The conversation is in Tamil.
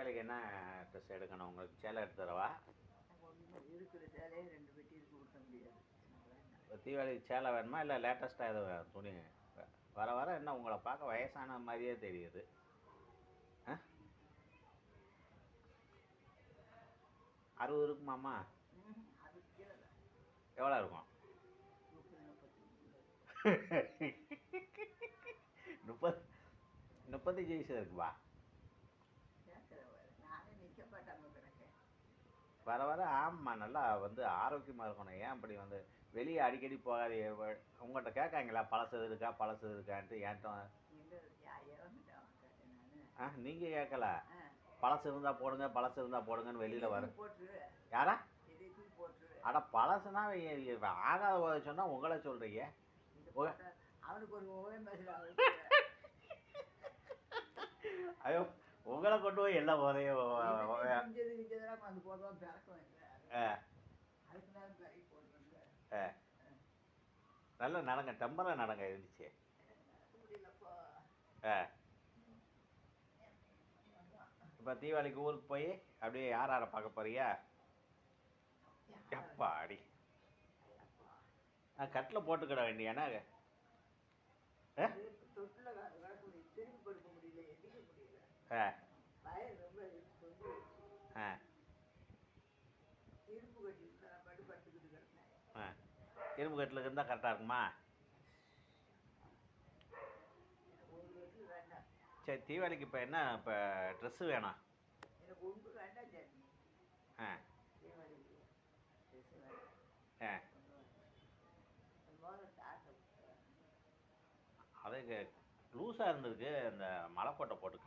தீபாவளிக்கு என்ன ட்ரெஸ் எடுக்கணும்? உங்களுக்கு சேலை எடுத்து தரவா? ஒன்றும் இருக்கிற சேலையே 2 பெட்டி இருக்கு, கொடுக்க முடியாது. தீபாவளிக்கு சேலை வேணுமா இல்லை லேட்டஸ்ட்டாக எதுவும் துணி? வர வர என்ன உங்களை பார்க்க வயசான மாதிரியே தெரியுது. 60 இருக்குமாம்மா? அதுக்கு கீழே தான். எவ்வளோ இருக்கும்? 35 வயசு இருக்குப்பா. நானே நிற்க மாட்டாங்க கிடக்க. வர வர ஆமாம்மா, நல்லா ஆரோக்கியமாக இருக்கணும். ஏன் அப்படி வெளியே அடிக்கடி போகாது. உங்கள்கிட்ட கேட்காங்களா பழசு இருக்கான்ட்டு? ஏன்ட்ட நீங்கள் கேட்கல. பழசு இருந்தால் போடுங்கன்னு வெளியில் வர யாரா? அட பழசுனா ஆகாத சொன்னால் உங்களை சொல்கிறீங்க. அவனுக்கு ஒரு ஐயோ, உங்களை கொண்டு போய் எல்லாம் உதயம் வந்து போடுவான் பிறக்கும். நல்ல நடங்க, டெம்பராக நடங்க இருந்துச்சு. இப்போ தீபாவளிக்கு ஊருக்கு போய் அப்படியே யாரை பார்க்க போறியா? எப்பாடி கட்டில் போட்டுக்கிட வேண்டியானா? இரும்பு கட்டிலுக்கு இருந்தால் கரெக்டாக இருக்குமா? சரி, தீபாவளிக்கு இப்போ என்ன இப்போ ட்ரெஸ்ஸு வேணும்? அதுக்கு லூஸாக இருந்திருக்கு, இந்த மலைக்கோட்டை போட்டுக்க.